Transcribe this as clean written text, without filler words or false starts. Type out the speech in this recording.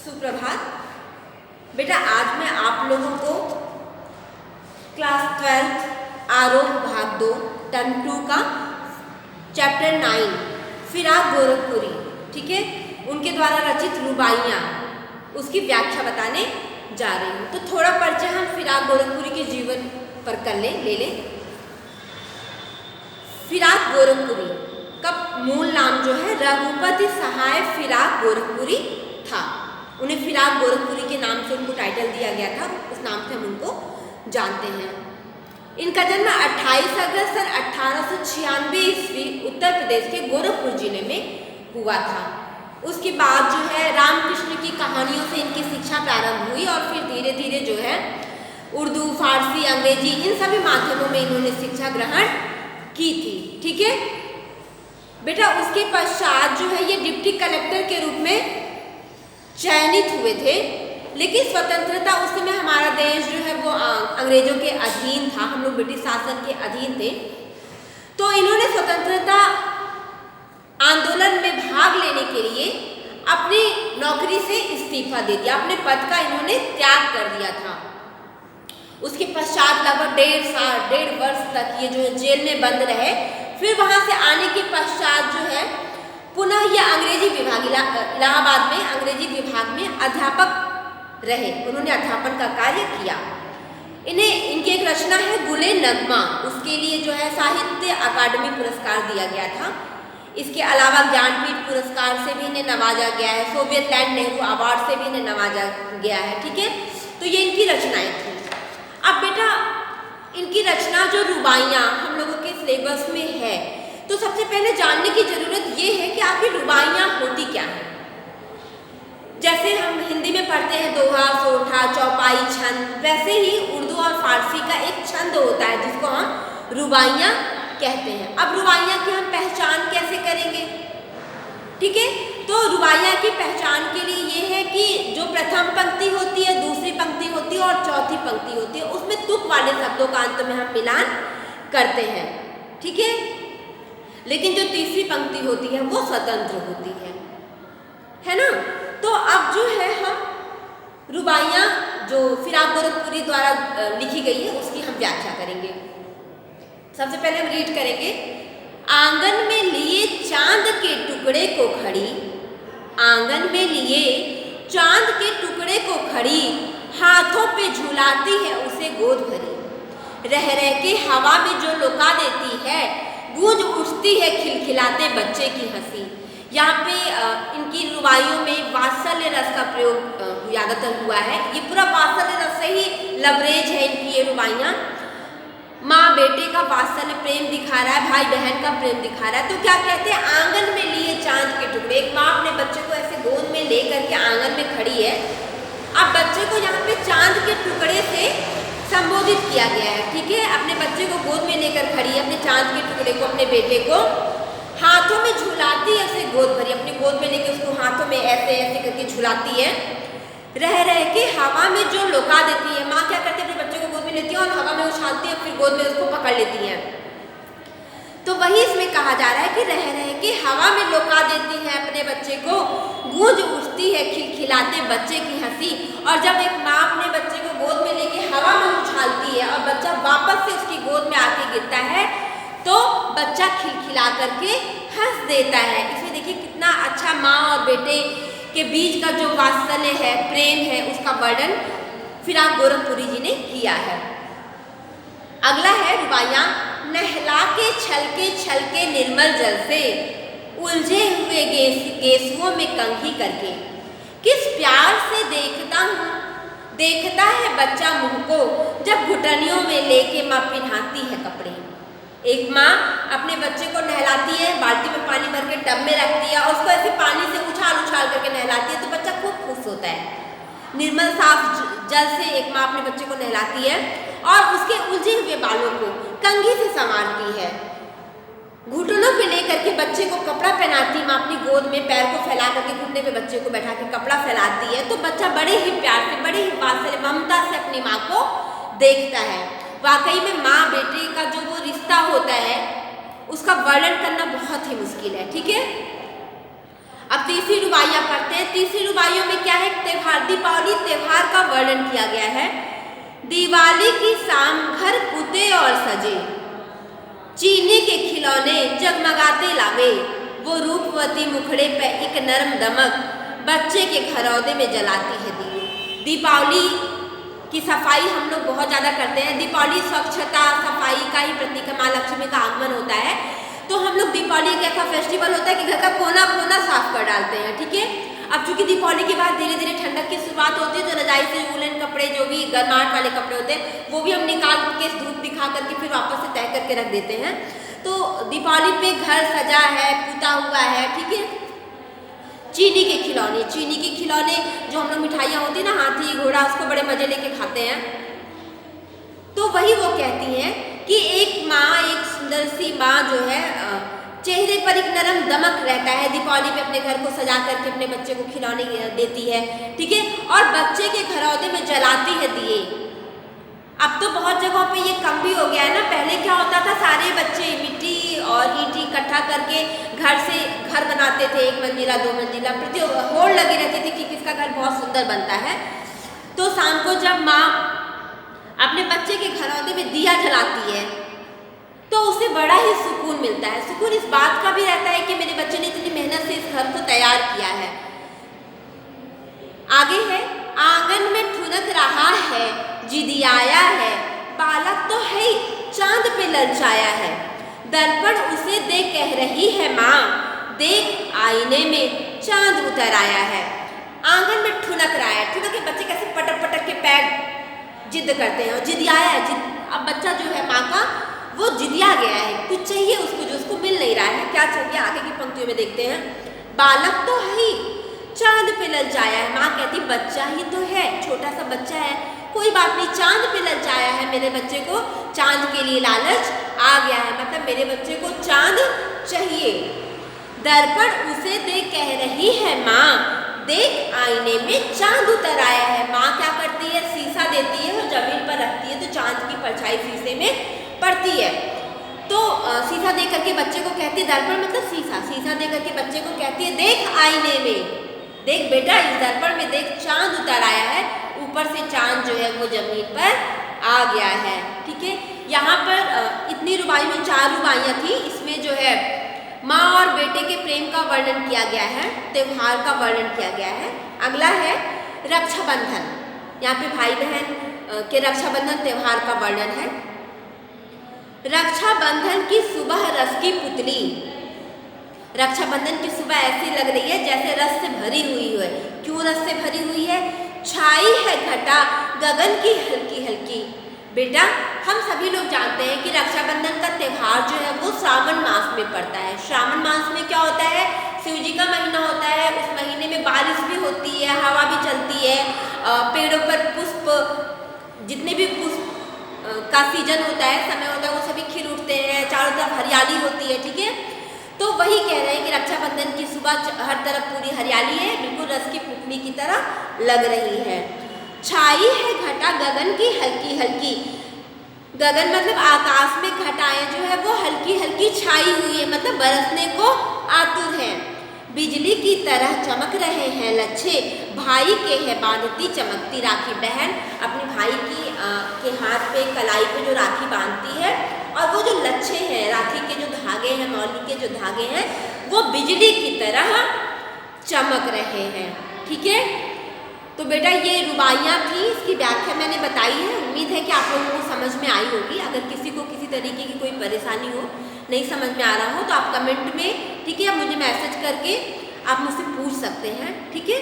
सुप्रभात बेटा, आज मैं आप लोगों को क्लास 12 आरोह भाग 2 टर्म 2 का चैप्टर 9 फिराक गोरखपुरी, ठीक है, उनके द्वारा रचित रुबाइयाँ, उसकी व्याख्या बताने जा रही हूँ। तो थोड़ा परिचय हम फिराक गोरखपुरी के जीवन पर कर ले लें। फिराक गोरखपुरी का मूल नाम जो है रघुपति सहाय फिराक गोरखपुरी था। उन्हें फिराक गोरखपुरी के नाम से उनको टाइटल दिया गया था, उस नाम से हम उनको जानते हैं। इनका जन्म 28 अगस्त सन 1896 ईस्वी उत्तर प्रदेश के गोरखपुर जिले में हुआ था। उसके बाद जो है रामकृष्ण की कहानियों से इनकी शिक्षा प्रारंभ हुई और फिर धीरे धीरे जो है उर्दू, फारसी, अंग्रेजी इन सभी माध्यमों में इन्होंने शिक्षा ग्रहण की थी, ठीक है बेटा। उसके पश्चात जो है ये डिप्टी कलेक्टर के रूप में चयनित हुए थे, लेकिन स्वतंत्रता उस समय हमारा देश जो है वो अंग्रेजों के अधीन था, हम लोग ब्रिटिश शासन के अधीन थे। तो इन्होंने स्वतंत्रता आंदोलन में भाग लेने के लिए अपनी नौकरी से इस्तीफा दे दिया, अपने पद का इन्होंने त्याग कर दिया था। उसके पश्चात लगभग 1.5 वर्ष तक ये जो है जेल में बंद रहे। फिर वहाँ से आने के पश्चात जो है पुनः यह अंग्रेजी विभाग इलाहाबाद में अंग्रेजी विभाग में अध्यापक रहे, उन्होंने अध्यापन का कार्य किया। इनकी एक रचना है गुले नगमा, उसके लिए जो है साहित्य अकादमी पुरस्कार दिया गया था। इसके अलावा ज्ञानपीठ पुरस्कार से भी इन्हें नवाजा गया है, सोवियत लैंड नेहरू अवार्ड से भी इन्हें नवाजा गया है, ठीक है। तो ये इनकी रचनाएं थी। अब बेटा इनकी रचना जो रुबाइयाँ हम लोगों के सिलेबस में है, तो सबसे पहले जानने की जरूरत ये है कि आखिर रुबाइयाँ होती क्या हैं। जैसे हम हिंदी में पढ़ते हैं दोहा, सोठा, चौपाई, छंद, वैसे ही उर्दू और फारसी का एक छंद होता है जिसको हम रुबाइयाँ कहते हैं। अब रुबाइयाँ की हम पहचान कैसे करेंगे, ठीक है। तो रुबाइयाँ की पहचान के लिए ये है कि जो प्रथम पंक्ति होती है, दूसरी पंक्ति होती है और चौथी पंक्ति होती है, उसमें तुक वाले शब्दों का अंत में हम मिलान करते हैं, ठीक है। लेकिन जो तीसरी पंक्ति होती है वो स्वतंत्र होती है ना। तो अब जो है हम रुबाइयाँ जो फिराक गोरखपुरी द्वारा लिखी गई है उसकी हम व्याख्या करेंगे। सबसे पहले हम रीड करेंगे। आंगन में लिए चांद के टुकड़े को खड़ी, आंगन में लिए चांद के टुकड़े को खड़ी, हाथों पे झुलाती है उसे गोद भरी, रह रह के हवा में जो लुका देती है, गूंज उठती है खिलखिलाते बच्चे की हंसी। यहाँ पे इनकी रुबाइयों में वात्सल्य रस का प्रयोग ज्यादातर हुआ है। ये पूरा वात्सल्य रस से ही लबरेज है इनकी ये रुबाइयाँ। माँ बेटे का वात्सल्य प्रेम दिखा रहा है, भाई बहन का प्रेम दिखा रहा है। तो क्या कहते हैं, आंगन में लिए चांद के टुकड़े। एक माँ अपने बच्चे को ऐसे गोद में ले करके आंगन में खड़ी है। अब बच्चे को यहाँ पे चांद के टुकड़े से संबोधित किया गया है, ठीक है। अपने बच्चे को गोद में लेकर खड़ी है, अपने चांद के टुकड़े को, अपने बेटे को हाथों में झुलाती है, उसे गोद भरी, अपने गोद में लेकर उसको हाथों में ऐसे ऐसे करके झुलाती है, रह रह के हवा में जो लुका देती है। माँ क्या करती है, अपने बच्चे को गोद में लेती है और हवा में उछालती है, फिर गोद में उसको पकड़ लेती है। तो वही इसमें कहा जा रहा है कि रह रह के हवा में लुका देती है अपने बच्चे को, गूंज उठती है खिलखिलाते बच्चे की हंसी। और जब एक माँ अपने बच्चे को गोद में लेके हवा में उछालती है और बच्चा वापस से उसकी गोद में आके गिरता है, तो बच्चा खिलखिला करके हंस देता है। इसमें देखिए कितना अच्छा माँ और बेटे के बीच का जो वात्सल्य है, प्रेम है, उसका वर्णन फिराक गोरखपुरी जी ने किया है। अगला है रुबाइयाँ। नहला के छलके निर्मल जल से, उलझे हुए गेसुओं में कंघी करके, किस प्यार से देखता है बच्चा मुँह को, जब घुटनियों में लेके माँ पिन्हाती है कपड़े। एक माँ अपने बच्चे को नहलाती है, बाल्टी में पानी भर के टब में रखती है और उसको ऐसे पानी से उछाल करके नहलाती है, तो बच्चा खूब खुश होता है। निर्मल साफ जल से एक माँ अपने बच्चे को नहलाती है और उसके उलझे हुए बालों को कंघी से संवारती है, घुटनों पे लेकर के बच्चे को कपड़ा पहनाती। माँ अपनी गोद में पैर को फैला करके घुटने पे बच्चे को बैठा के कपड़ा फैलाती है, तो बच्चा बड़े ही प्यार से, बड़े ही वात्सल्य ममता से अपनी माँ को देखता है। वाकई में माँ बेटे का जो वो रिश्ता होता है उसका वर्णन करना बहुत ही मुश्किल है, ठीक है। अब तीसरी रुबाइयाँ पढ़ते हैं। तीसरी रुबाइयों में क्या है, त्योहार, दीपावली त्योहार का वर्णन किया गया है। दिवाली की शाम घर पुते और सजे, चीनी के खिलौने जगमगाते लावे, वो रूपवती मुखड़े पे एक नरम दमक, बच्चे के घरौदे में जलाती है दिए। दीपावली की सफाई हम लोग बहुत ज़्यादा करते हैं। दीपावली स्वच्छता सफाई का ही प्रतीक है, माँ लक्ष्मी का आगमन होता है। तो हम लोग दीपावली एक ऐसा फेस्टिवल होता है कि घर का कोना कोना साफ कर डालते हैं, ठीक है। अब चूंकि दीपावली के बाद धीरे धीरे ठंडक की शुरुआत होती है, तो रजाई से वूलन कपड़े जो भी गर्माहट वाले कपड़े होते हैं वो भी हम निकाल के धूप दिखा करके फिर वापस से तय करके रख देते हैं। तो दीपावली पे घर सजा है, पुता हुआ है, ठीक है। चीनी के खिलौने, चीनी के खिलौने जो हम लोग मिठाइयाँ होती है ना, हाथी घोड़ा, उसको बड़े मजे लेके खाते हैं। तो वही वो कहती हैं कि एक माँ, एक सुंदर सी माँ जो है चेहरे पर एक नरम दमक रहता है, दीपावली पे अपने घर को सजा करके अपने बच्चे को खिलौने देती है, ठीक है। और बच्चे के घरौदे में जलाती है दिए। अब तो बहुत जगहों पे ये कम भी हो गया है ना। पहले क्या होता था, सारे बच्चे मिट्टी और ईंट इकट्ठा करके घर बनाते थे, 1 मंजिला 2 मंजिला, होड़ लगी रहती थी कि किसका घर बहुत सुंदर बनता है। तो शाम को जब माँ अपने बच्चे के घरौंदे में दिया जलाती है तो उसे बड़ा ही सुकून मिलता है। सुकून इस बात का भी रहता है कि मेरे बच्चे ने इतनी मेहनत से इस घर को तैयार किया है। आगे है, आंगन में ठुनक रहा है जिदियाया है, बालक तो है चांद पे ललचाया है, दर्पण उसे देख कह रही है माँ, देख आईने में चांद उतर आया है। आंगन में ठुनक रहा है, ठुनक के बच्चे कैसे पटक पटक के पैर जिद करते हैं, और जिदियाया है। अब बच्चा जो है माँ का वो जिदिया गया है, कुछ चाहिए उसको जो उसको मिल नहीं रहा है। क्या चाहिए, आगे की पंक्तियों में देखते हैं। बालक तो है चांद पे ललचाया है, माँ कहती बच्चा ही तो है, छोटा सा बच्चा है, कोई बात नहीं, चांद पे ललचाया है। मेरे बच्चे को चांद के लिए लालच आ गया है, मतलब मेरे बच्चे को चांद चाहिए। दर्पण उसे देख कह रही है माँ, देख आईने में चांद उतर आया है। माँ क्या करती है, शीशा देती है और जमीन पर रखती है तो चांद की परछाई शीशे में पड़ती है। तो शीशा दे करके बच्चे को कहती है, दर्पण मतलब शीशा, शीशा दे करके बच्चे को कहती है देख आईने में, देख बेटा इस दर्पण में देख चांद उतर आया है। ऊपर से चांद जो है वो जमीन पर आ गया है, ठीक है। यहाँ पर इतनी रुबाई में 4 रुबाइयाँ थी। इसमें जो है माँ और बेटे के प्रेम का वर्णन किया गया है, त्योहार का वर्णन किया गया है। अगला है रक्षाबंधन। यहाँ पे भाई बहन के रक्षाबंधन त्योहार का वर्णन है। रक्षाबंधन की सुबह रस की पुतली, रक्षाबंधन की सुबह ऐसी लग रही है जैसे रस से भरी हुई है। क्यों रस से भरी हुई है? छाई है घटा गगन की हल्की हल्की। बेटा हम सभी लोग जानते हैं कि रक्षाबंधन का त्यौहार जो है वो श्रावण मास में पड़ता है। श्रावण मास में क्या होता है, शिव जी का महीना होता है। उस महीने में बारिश भी होती है, हवा भी चलती है, पेड़ों पर पुष्प, जितने भी पुष्प का सीजन होता है, समय होता है, वो सभी खिल उठते हैं, चारों तरफ हरियाली होती है, ठीक है। तो वही कह रहे हैं कि रक्षाबंधन की सुबह हर तरफ पूरी हरियाली है, बिल्कुल रस की पुतली की तरह लग रही है। छाई है घटा गगन की हल्की हल्की। गगन मतलब आकाश में घटाएं जो है वो हल्की हल्की छाई हुई है, मतलब बरसने को आतुर है। बिजली की तरह चमक रहे हैं लच्छे, भाई के है बांधती चमकती राखी। बहन अपने भाई के हाथ पे कलाई पे जो राखी बांधती है, और वो जो लच्छे हैं, राखी के जो धागे हैं, मौली के जो धागे हैं, वो बिजली की तरह चमक रहे हैं, ठीक है। तो बेटा ये रुबाइयाँ थी, इसकी व्याख्या मैंने बताई है। उम्मीद है कि आप लोगों को समझ में आई होगी। अगर किसी को किसी तरीके की कोई परेशानी हो, नहीं समझ में आ रहा हो, तो आप कमेंट में, ठीक है, मुझे मैसेज करके आप मुझसे पूछ सकते हैं, ठीक है।